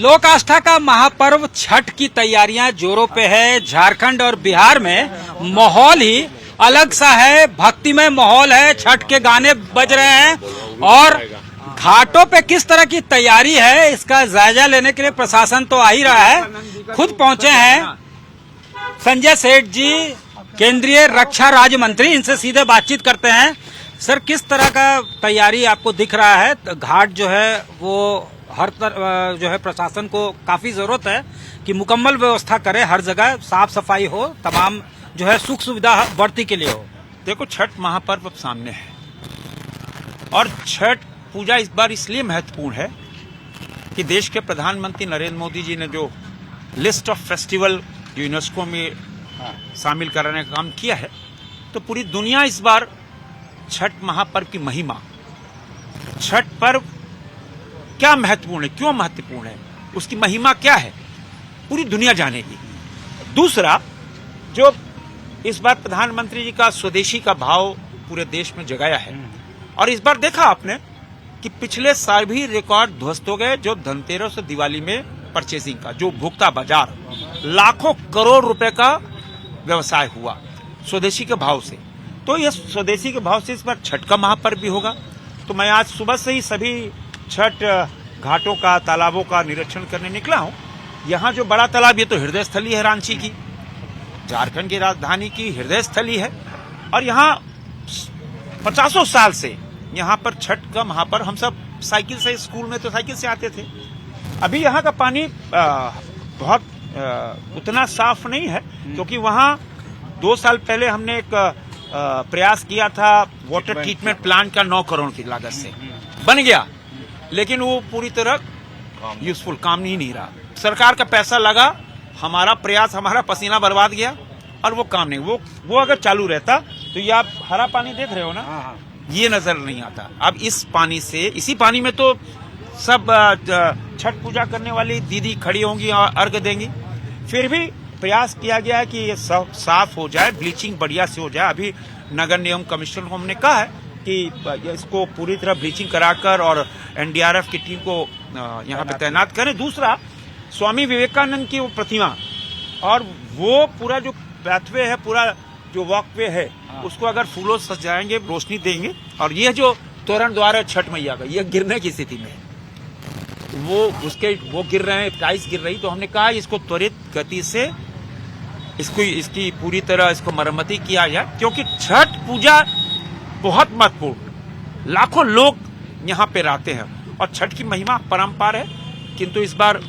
लोक आस्था का महापर्व छठ की तैयारियां जोरों पे है। झारखंड और बिहार में माहौल ही अलग सा है, भक्तिमय माहौल है, छठ के गाने बज रहे हैं और घाटों पे किस तरह की तैयारी है इसका जायजा लेने के लिए प्रशासन तो आ ही रहा है। खुद पहुंचे हैं संजय सेठ जी, केंद्रीय रक्षा राज्य मंत्री, इनसे सीधे बातचीत करते हैं। सर, किस तरह का तैयारी आपको दिख रहा है? घाट जो है वो हर तरह जो है प्रशासन को काफी जरूरत है कि मुकम्मल व्यवस्था करे, हर जगह साफ सफाई हो, तमाम जो है सुख सुविधा बढ़ती के लिए हो। देखो, छठ महापर्व अब सामने है और छठ पूजा इस बार इसलिए महत्वपूर्ण है कि देश के प्रधानमंत्री नरेंद्र मोदी जी ने जो लिस्ट ऑफ फेस्टिवल जो यूनेस्को में शामिल कराने का काम किया है, तो पूरी दुनिया इस बार छठ महापर्व की महिमा, छठ पर्व क्या महत्वपूर्ण है, क्यों महत्वपूर्ण है, उसकी महिमा क्या है, पूरी दुनिया जानेगी। दूसरा, जो इस बार प्रधानमंत्री जी का स्वदेशी का भाव पूरे देश में जगाया है और इस बार देखा आपने कि पिछले साल भी रिकॉर्ड ध्वस्त हो गए। जो धनतेरस और दिवाली में परचेसिंग का जो भुगता बाजार, लाखों करोड़ रुपए का व्यवसाय हुआ स्वदेशी के भाव से, तो ये स्वदेशी के भाव से इस बार छठ का महापर्व भी होगा। तो मैं आज सुबह से ही सभी छठ घाटों का, तालाबों का निरीक्षण करने निकला हूं। यहाँ जो बड़ा तालाब, ये तो हृदय स्थली है रांची की, झारखंड की राजधानी की हृदय स्थली है और यहाँ 50 साल से यहाँ पर छठ का महापर्व, हम सब साइकिल से, स्कूल में तो साइकिल से आते थे। अभी यहाँ का पानी बहुत उतना साफ नहीं है क्योंकि वहाँ 2 साल पहले हमने एक प्रयास किया था, वाटर ट्रीटमेंट प्लांट का 9 करोड़ की लागत से बन गया, लेकिन वो पूरी तरह यूजफुल काम नहीं रहा। सरकार का पैसा लगा, हमारा प्रयास, हमारा पसीना बर्बाद गया और वो काम नहीं। वो अगर चालू रहता तो ये आप हरा पानी देख रहे हो ना, ये नजर नहीं आता। अब इस पानी से, इसी पानी में तो सब छठ पूजा करने वाली दीदी खड़ी होंगी और अर्घ देंगी। फिर भी प्रयास किया गया है कि ये सब साफ हो जाए, ब्लीचिंग बढ़िया से हो जाए। अभी नगर निगम कमिश्नर को हमने कहा है कि इसको पूरी तरह ब्लीचिंग कराकर और एनडीआरएफ की टीम को यहाँ पे तैनात करें। दूसरा, स्वामी विवेकानंद की वो प्रतिमा और वो पूरा जो पैथवे है, पूरा जो वॉकवे है, उसको अगर फूलों से सजाएंगे, रोशनी देंगे और ये जो तोरण द्वार है छठ मैया का, ये गिरने की स्थिति में है, वो गिर रहे हैं, टाइल्स गिर रही। तो हमने कहा इसको त्वरित गति से इसकी पूरी तरह इसको मरम्मती किया जाए क्योंकि छठ पूजा बहुत महत्वपूर्ण, लाखों लोग यहाँ पे रहते हैं और छठ की महिमा परंपार है, किंतु इस बार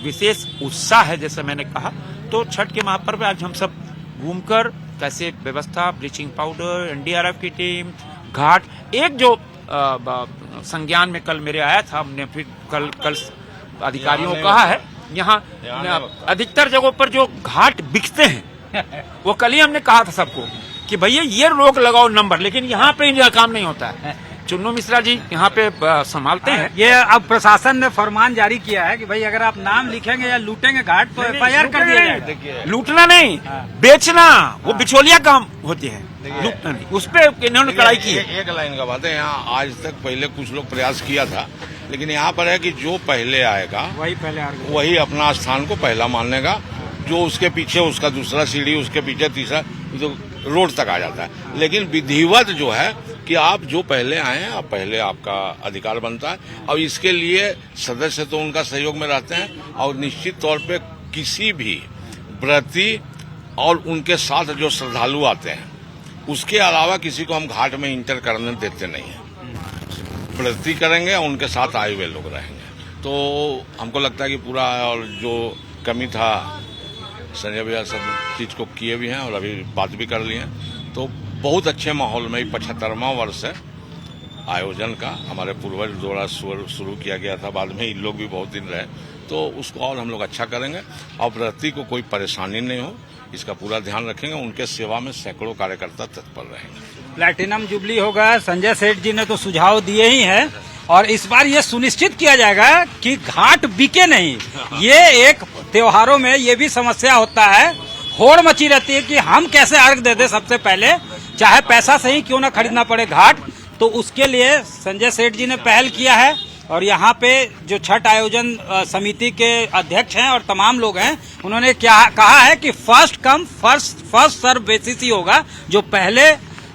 विशेष उत्साह है। जैसे मैंने कहा, तो छठ के महापर्व आज हम सब घूमकर कैसे व्यवस्था, ब्लीचिंग पाउडर, एनडीआरएफ की टीम, घाट, एक जो संज्ञान में कल मेरे आया था, हमने फिर कल अधिकारियों को कहा है, यहाँ अधिकतर जगहों पर जो घाट बिकते हैं वो कल ही हमने कहा था सबको कि भैया ये रोक लगाओ नंबर, लेकिन यहाँ पे इनका काम नहीं होता है। चुन्नू मिश्रा जी यहाँ पे संभालते हैं। ये अब प्रशासन ने फरमान जारी किया है कि भाई अगर आप नाम लिखेंगे या लूटेंगे घाट तो एफआईआर कर दिया जाएगा। लूटना नहीं, बेचना, वो बिचौलिया काम होती है, लूटना नहीं। उस पर इन्होंने कड़ाई की है। एक लाइन का बात है, यहाँ आज तक पहले कुछ लोग प्रयास किया था, लेकिन यहाँ पर है कि जो पहले आएगा वही अपना स्थान को पहला मानेगा, जो उसके पीछे उसका दूसरा सीढ़ी, उसके पीछे तीसरा, तो रोड तक आ जाता है। लेकिन विधिवत जो है कि आप जो पहले आए हैं, आप पहले, आपका अधिकार बनता है और इसके लिए सदस्य तो उनका सहयोग में रहते हैं और निश्चित तौर पे किसी भी व्रती और उनके साथ जो श्रद्धालु आते हैं, उसके अलावा किसी को हम घाट में इंटर करने देते नहीं है। व्रती करेंगे और उनके साथ आए हुए लोग रहेंगे। तो हमको लगता है कि पूरा, और जो कमी था संजय भैया सब चीज को किए भी हैं और अभी बात भी कर लिए हैं। तो बहुत अच्छे माहौल में 75वां वर्ष है आयोजन का, हमारे पूर्वज द्वारा शुरू किया गया था, बाद में इन लोग भी बहुत दिन रहे, तो उसको और हम लोग अच्छा करेंगे और व्रती को कोई परेशानी नहीं हो, इसका पूरा ध्यान रखेंगे। उनके सेवा में सैकड़ों कार्यकर्ता तत्पर रहेंगे। प्लैटिनम जुबली होगा, संजय सेठ जी ने तो सुझाव दिए ही हैं और इस बार ये सुनिश्चित किया जाएगा कि घाट बिके नहीं। ये एक त्योहारों में ये भी समस्या होता है, होड़ मची रहती है कि हम कैसे अर्घ दे दे सबसे पहले, चाहे पैसा सही क्यों ना खरीदना पड़े घाट। तो उसके लिए संजय सेठ जी ने पहल किया है और यहाँ पे जो छठ आयोजन समिति के अध्यक्ष हैं और तमाम लोग हैं, उन्होंने क्या कहा है कि first come first serve basis ही होगा। जो पहले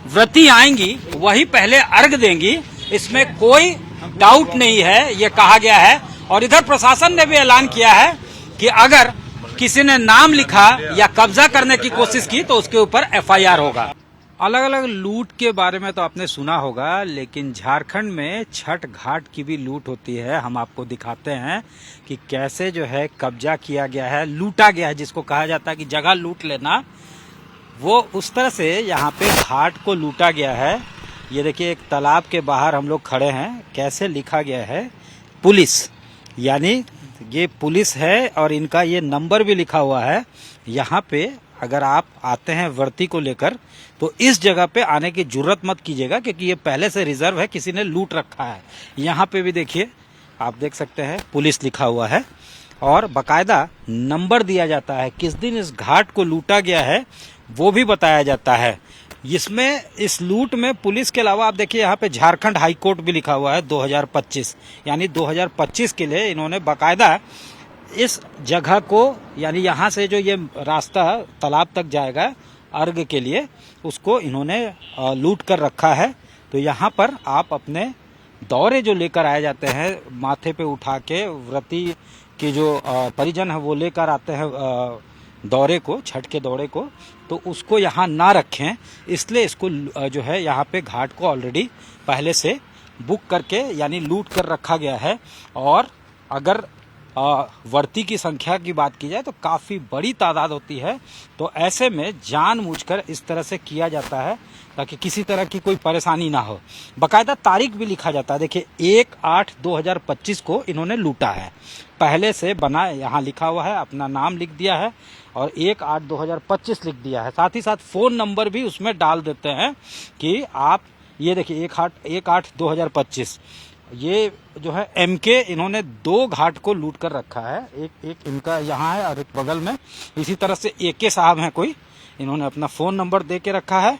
व्रती आएंगी वही पहले अर्घ देंगी, इसमें कोई डाउट नहीं है, ये कहा गया है। और इधर प्रशासन ने भी ऐलान किया है कि अगर किसी ने नाम लिखा या कब्जा करने की कोशिश की तो उसके ऊपर एफआईआर होगा। अलग अलग लूट के बारे में तो आपने सुना होगा, लेकिन झारखंड में छठ घाट की भी लूट होती है। हम आपको दिखाते हैं कि कैसे जो है कब्जा किया गया है, लूटा गया है, जिसको कहा जाता है कि जगह लूट लेना, वो उस तरह से यहाँ पे घाट को लूटा गया है। ये देखिए, एक तालाब के बाहर हम लोग खड़े हैं, कैसे लिखा गया है पुलिस, यानी ये पुलिस है और इनका ये नंबर भी लिखा हुआ है। यहाँ पे अगर आप आते हैं व्रती को लेकर तो इस जगह पे आने की जरूरत मत कीजिएगा, क्योंकि ये पहले से रिजर्व है, किसी ने लूट रखा है। यहाँ पे भी देखिए, आप देख सकते हैं पुलिस लिखा हुआ है और बकायदा नंबर दिया जाता है। किस दिन इस घाट को लूटा गया है वो भी बताया जाता है। इसमें इस लूट में पुलिस के अलावा आप देखिए यहाँ पे झारखंड हाई कोर्ट भी लिखा हुआ है 2025, यानी 2025 के लिए इन्होंने बकायदा इस जगह को, यानी यहाँ से जो ये रास्ता तालाब तक जाएगा अर्घ के लिए, उसको इन्होंने लूट कर रखा है। तो यहाँ पर आप अपने दौरे जो लेकर आए जाते हैं माथे पे उठा के, व्रती के जो परिजन है वो लेकर आते हैं दौरे को, छठ के दौरे को, तो उसको यहाँ ना रखें, इसलिए इसको जो है यहाँ पे घाट को ऑलरेडी पहले से बुक करके यानी लूट कर रखा गया है। और अगर व्रती की संख्या की बात की जाए तो काफ़ी बड़ी तादाद होती है, तो ऐसे में जानबूझकर इस तरह से किया जाता है ताकि किसी तरह की कोई परेशानी ना हो। बाकायदा तारीख भी लिखा जाता है, देखिए 1/8/2025 को इन्होंने लूटा है, पहले से बना यहाँ लिखा हुआ है, अपना नाम लिख दिया है और 1/8/2025 लिख दिया है। साथ ही साथ फ़ोन नंबर भी उसमें डाल देते हैं कि आप ये देखिए 1/8/2025, ये जो है एमके, इन्होंने 2 घाट को लूट कर रखा है। एक इनका यहाँ है और एक बगल में इसी तरह से एके साहब हैं कोई, इन्होंने अपना फ़ोन नंबर दे के रखा है।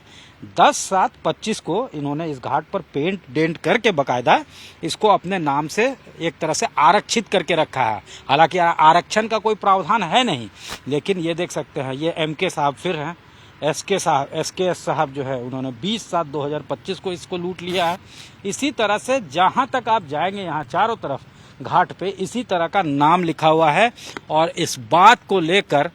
10/7/25 को इन्होंने इस घाट पर पेंट डेंट करके बकायदा इसको अपने नाम से एक तरह से आरक्षित करके रखा है। हालांकि आरक्षण का कोई प्रावधान है नहीं, लेकिन ये देख सकते हैं ये एमके साहब फिर हैं, एसके साहब जो है उन्होंने 20/7/2025 को इसको लूट लिया है। इसी तरह से जहां तक आप जाएंगे यहाँ चारों तरफ घाट पे इसी तरह का नाम लिखा हुआ है। और इस बात को लेकर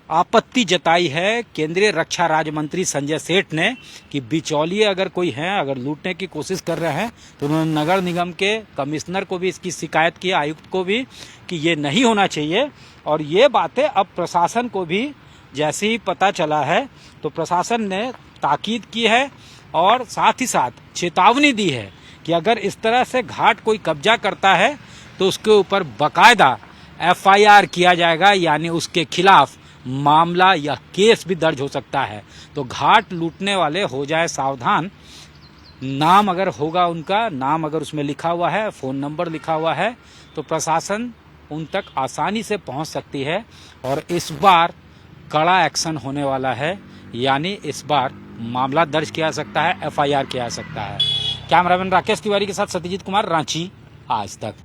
आपत्ति जताई है केंद्रीय रक्षा राज्य मंत्री संजय सेठ ने कि बिचौलिए अगर कोई हैं, अगर लूटने की कोशिश कर रहे हैं, तो उन्होंने नगर निगम के कमिश्नर को भी इसकी शिकायत की, आयुक्त को भी, कि ये नहीं होना चाहिए। और ये बातें अब प्रशासन को भी जैसे ही पता चला है तो प्रशासन ने ताकीद की है और साथ ही साथ चेतावनी दी है कि अगर इस तरह से घाट कोई कब्जा करता है तो उसके ऊपर बकायदा एफआईआर किया जाएगा, यानी उसके खिलाफ मामला या केस भी दर्ज हो सकता है। तो घाट लूटने वाले हो जाए सावधान। नाम अगर होगा, उनका नाम अगर उसमें लिखा हुआ है, फ़ोन नंबर लिखा हुआ है, तो प्रशासन उन तक आसानी से पहुंच सकती है। और इस बार कड़ा एक्शन होने वाला है, यानी इस बार मामला दर्ज किया जा सकता है, एफआईआर किया जा सकता है। कैमरामैन राकेश तिवारी के साथ सत्यजीत कुमार, रांची, आज तक।